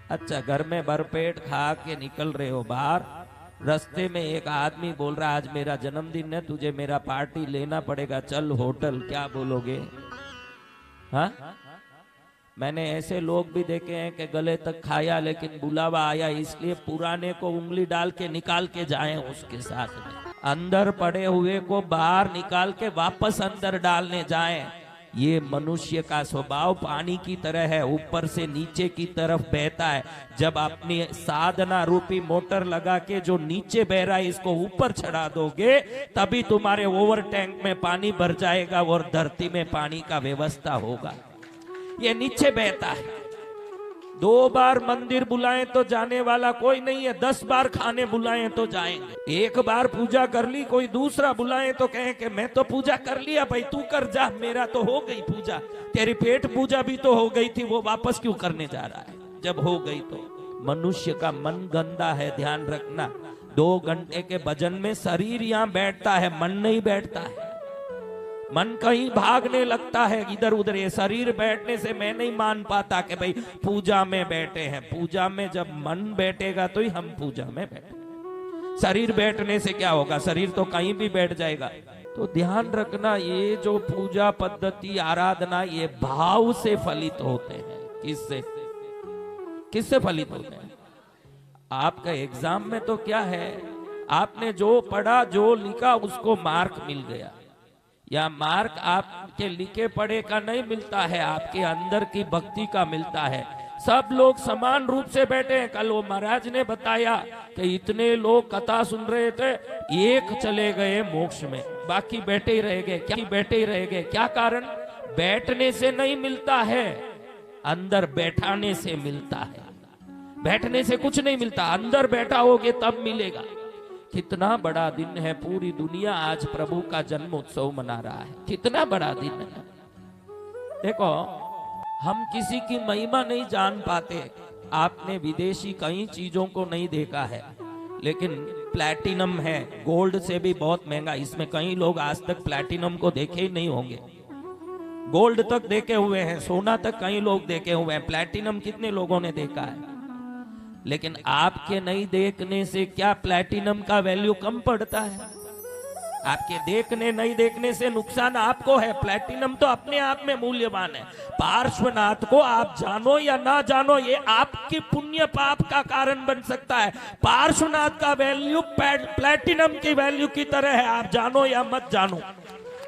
अच्छा, घर में भरपेट खा के निकल रहे हो बाहर, रास्ते में एक आदमी बोल रहा आज मेरा जन्मदिन है, तुझे मेरा पार्टी लेना पड़ेगा, चल होटल, क्या बोलोगे? हाँ, मैंने ऐसे लोग भी देखे हैं कि गले तक खाया लेकिन बुलावा आया इसलिए पुराने को उंगली डाल के निकाल के जाए उसके साथ में, अंदर पड़े हुए को बाहर निकाल के वापस अंदर डालने जाए। ये मनुष्य का स्वभाव पानी की तरह है, ऊपर से नीचे की तरफ बहता है। जब अपनी साधना रूपी मोटर लगा के जो नीचे बह रहा है इसको ऊपर चढ़ा दोगे तभी तुम्हारे ओवर टैंक में पानी भर जाएगा और धरती में पानी का व्यवस्था होगा। ये नीचे बहता है। 2 बार मंदिर बुलाएं तो जाने वाला कोई नहीं है, 10 बार खाने बुलाएं तो जाएंगे। 1 बार पूजा कर ली, कोई दूसरा बुलाएं तो कहें कि मैं तो पूजा कर लिया भाई, तू कर जा, मेरा तो हो गई पूजा, तेरी पेट पूजा भी तो हो गई थी, वो वापस क्यों करने जा रहा है जब हो गई तो। मनुष्य का मन गंदा है, ध्यान रखना। 2 घंटे के भजन में शरीर यहाँ बैठता है, मन नहीं बैठता है। मन कहीं भागने लगता है इधर उधर। ये शरीर बैठने से मैं नहीं मान पाता कि भाई पूजा में बैठे हैं। पूजा में जब मन बैठेगा तो ही हम पूजा में बैठे। शरीर बैठने से क्या होगा? शरीर तो कहीं भी बैठ जाएगा। तो ध्यान रखना, ये जो पूजा पद्धति आराधना ये भाव से फलित होते हैं। किससे किससे फलित होते हैं? आपका एग्जाम में तो क्या है, आपने जो पढ़ा जो लिखा उसको मार्क मिल गया, या मार्क आपके लिखे पढ़े का नहीं मिलता है, आपके अंदर की भक्ति का मिलता है। सब लोग समान रूप से बैठे हैं। कल वो महाराज ने बताया कि इतने लोग कथा सुन रहे थे, एक चले गए मोक्ष में, बाकी बैठे ही रह गए। क्या बैठे ही रह गए? क्या कारण? बैठने से नहीं मिलता है, अंदर बैठाने से मिलता है। बैठने से कुछ नहीं मिलता, अंदर बैठा होगे तब मिलेगा। कितना बड़ा दिन है, पूरी दुनिया आज प्रभु का जन्म उत्सव मना रहा है। कितना बड़ा दिन है। देखो, हम किसी की महिमा नहीं जान पाते। आपने विदेशी कई चीजों को नहीं देखा है, लेकिन प्लैटिनम है, गोल्ड से भी बहुत महंगा। इसमें कई लोग आज तक प्लैटिनम को देखे ही नहीं होंगे। गोल्ड तक देखे हुए हैं, सोना तक कई लोग देखे हुए हैं, प्लैटिनम कितने लोगों ने देखा है? लेकिन आपके नहीं देखने से क्या प्लैटिनम का वैल्यू कम पड़ता है? आपके देखने नहीं देखने से नुकसान आपको है। प्लैटिनम तो अपने आप में मूल्यवान है। पार्श्वनाथ को आप जानो या ना जानो, ये आपकी पुण्य पाप का कारण बन सकता है। पार्श्वनाथ का वैल्यू प्लैटिनम की वैल्यू की तरह है, आप जानो या मत जानो।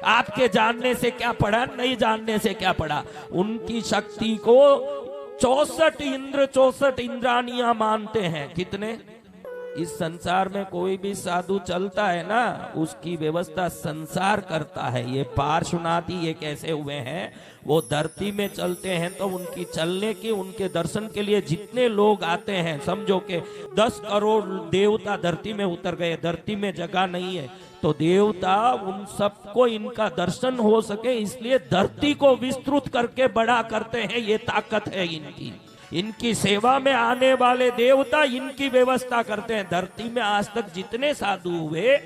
आपके जानने से क्या पड़ा, नहीं जानने से क्या पड़ा। उनकी शक्ति को 64 इंद्र 64 इंद्रानियां मानते हैं। कितने? इस संसार में कोई भी साधु चलता है ना, उसकी व्यवस्था संसार करता है। ये पार्श्वनाथी ये कैसे हुए हैं? वो धरती में चलते हैं तो उनकी चलने की, उनके दर्शन के लिए जितने लोग आते हैं, समझो कि 10 करोड़ देवता धरती में उतर गए, धरती में जगह नहीं है, तो देवता उन सबको इनका दर्शन हो सके इसलिए धरती को विस्तृत करके बड़ा करते हैं। ये ताकत है इनकी। इनकी सेवा में आने वाले देवता इनकी व्यवस्था करते हैं। धरती में आज तक जितने साधु हुए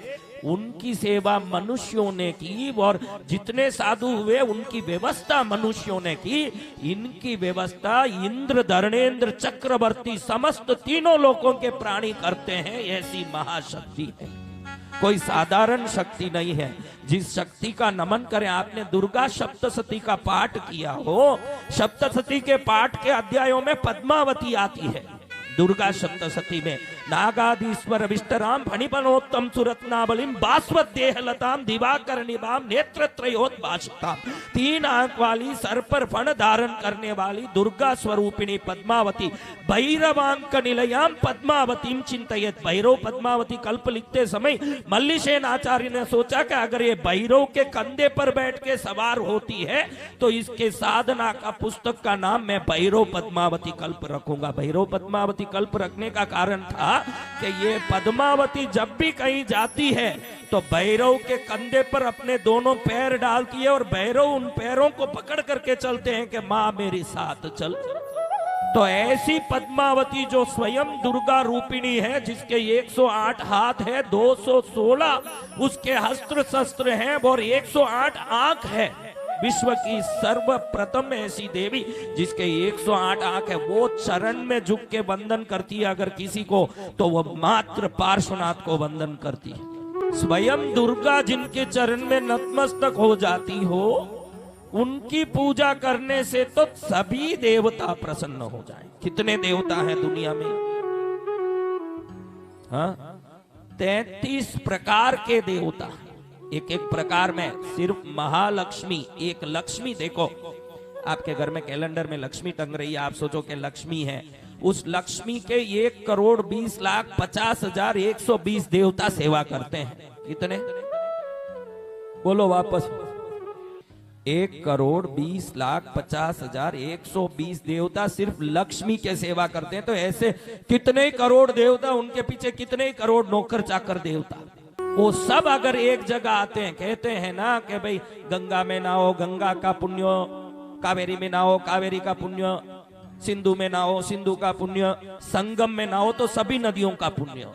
उनकी सेवा मनुष्यों ने की, और जितने साधु हुए उनकी व्यवस्था मनुष्यों ने की। इनकी व्यवस्था इंद्र, धर्मेंद्र, चक्रवर्ती समस्त तीनों लोगों के प्राणी करते हैं। ऐसी महाशक्ति है, कोई साधारण शक्ति नहीं है। जिस शक्ति का नमन करें, आपने दुर्गा सप्तशती का पाठ किया हो, सप्तशती के पाठ के अध्यायों में पद्मावती आती है। दुर्गा सप्तशती में नागाधीश्वर विष्टराम फणिपनोत्तम सुरत्नावलिम बास्वत देहलताम दिवाकर निभाम नेत्रत्रयोद्भासिताम। 3 आंख वाली, सर पर फण धारण करने वाली दुर्गा स्वरूपिणी पद्मावती भैरवांक निलयाम पद्मावतीम चिंतयत। भैरव पद्मावती कल्प लिखते समय मल्लिसेन आचार्य ने सोचा कि अगर ये भैरव के कंधे पर बैठ के सवार होती है तो इसके साधना का पुस्तक का नाम मैं भैरव पद्मावती कल्प रखूंगा। भैरव पद्मावती कल्प रखने का कारण था कि ये पद्मावती जब भी कहीं जाती है तो भैरव के कंधे पर अपने दोनों पैर डालती है और भैरव उन पैरों को पकड़ करके चलते हैं कि मां मेरे साथ चल। तो ऐसी पद्मावती जो स्वयं दुर्गा रूपिणी है, जिसके 108 हाथ है, 216 उसके अस्त्र शस्त्र हैं और 108 आंख है, विश्व की सर्वप्रथम ऐसी देवी जिसके 108 आंख है, वो चरण में झुक के वंदन करती है अगर किसी को, तो वो मात्र पार्श्वनाथ को वंदन करती है। स्वयं दुर्गा जिनके चरण में नतमस्तक हो जाती हो, उनकी पूजा करने से तो सभी देवता प्रसन्न हो जाएं। कितने देवता हैं दुनिया में? हाँ, 33 प्रकार के देवता। एक एक प्रकार में सिर्फ महालक्ष्मी, एक लक्ष्मी, देखो आपके घर में कैलेंडर में लक्ष्मी टंग रही है, आप सोचो कि लक्ष्मी है, उस लक्ष्मी के 1,20,50,120 देवता सेवा करते हैं। कितने? बोलो वापस। 1,20,50,120 देवता सिर्फ लक्ष्मी के सेवा करते हैं। तो ऐसे कितने करोड़ देवता, उनके पीछे कितने करोड़ नौकर चाकर देवता, वो सब अगर एक जगह आते हैं, कहते हैं ना कि भाई गंगा में नहाओ, गंगा का पुण्य, कावेरी में नहाओ, कावेरी का पुण्य, सिंधु में नहाओ, सिंधु का पुण्य, संगम में नहाओ तो सभी नदियों का पुण्य।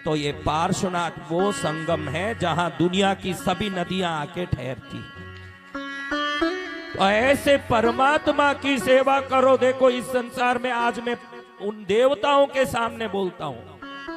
तो ये पार्श्वनाथ वो संगम है जहां दुनिया की सभी नदियां आके ठहरती। तो ऐसे परमात्मा की सेवा करो। देखो इस संसार में आज मैं उन देवताओं के सामने बोलता हूं,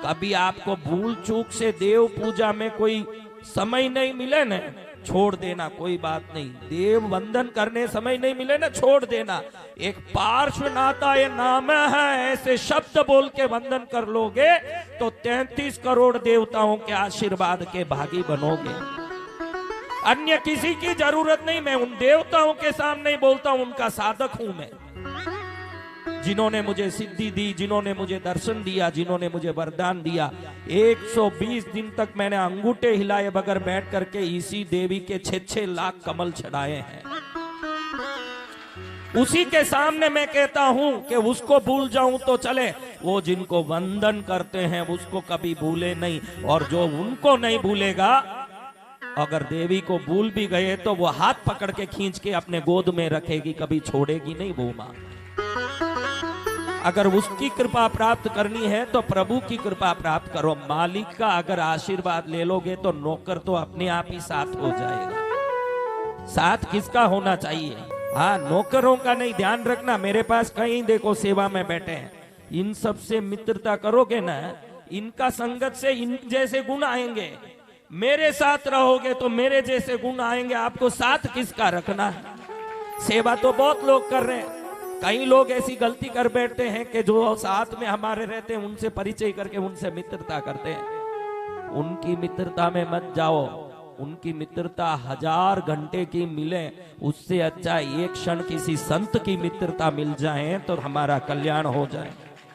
कभी आपको भूल चूक से देव पूजा में कोई समय नहीं मिले ना, छोड़ देना, कोई बात नहीं। देव वंदन करने समय नहीं मिले ना, छोड़ देना। एक पार्श्वनाथाय नाम है, ऐसे शब्द बोल के वंदन कर लोगे तो 33 करोड़ देवताओं के आशीर्वाद के भागी बनोगे। अन्य किसी की जरूरत नहीं। मैं उन देवताओं के सामने ही बोलता हूं, उनका साधक हूं मैं, जिन्होंने मुझे सिद्धि दी, जिन्होंने मुझे दर्शन दिया, जिन्होंने मुझे वरदान दिया। 120 दिन तक मैंने अंगूठे हिलाए बगैर बैठ करके इसी देवी के 6-6 लाख कमल चढ़ाए हैं। उसी के सामने मैं कहता हूं कि उसको भूल जाऊं तो चले, वो जिनको वंदन करते हैं उसको कभी भूले नहीं। और जो उनको नहीं भूलेगा, अगर देवी को भूल भी गए तो वो हाथ पकड़ के खींच के अपने गोद में रखेगी, कभी छोड़ेगी नहीं वो मां। अगर उसकी कृपा प्राप्त करनी है तो प्रभु की कृपा प्राप्त करो। मालिक का अगर आशीर्वाद ले लोगे तो नौकर तो अपने आप ही साथ हो जाएगा। साथ किसका होना चाहिए? हाँ, नौकरों का नहीं, ध्यान रखना। मेरे पास कहीं देखो सेवा में बैठे हैं, इन सब से मित्रता करोगे ना, इनका संगत से इन जैसे गुण आएंगे। मेरे साथ रहोगे तो मेरे जैसे गुण आएंगे। आपको साथ किसका रखना है? सेवा तो बहुत लोग कर रहे हैं। कई लोग ऐसी गलती कर बैठते हैं कि जो साथ में हमारे रहते हैं उनसे परिचय करके उनसे मित्रता करते हैं। उनकी मित्रता में मत जाओ। उनकी मित्रता 1000 घंटे की मिले, उससे अच्छा एक क्षण किसी संत की मित्रता मिल जाए तो हमारा कल्याण हो जाए।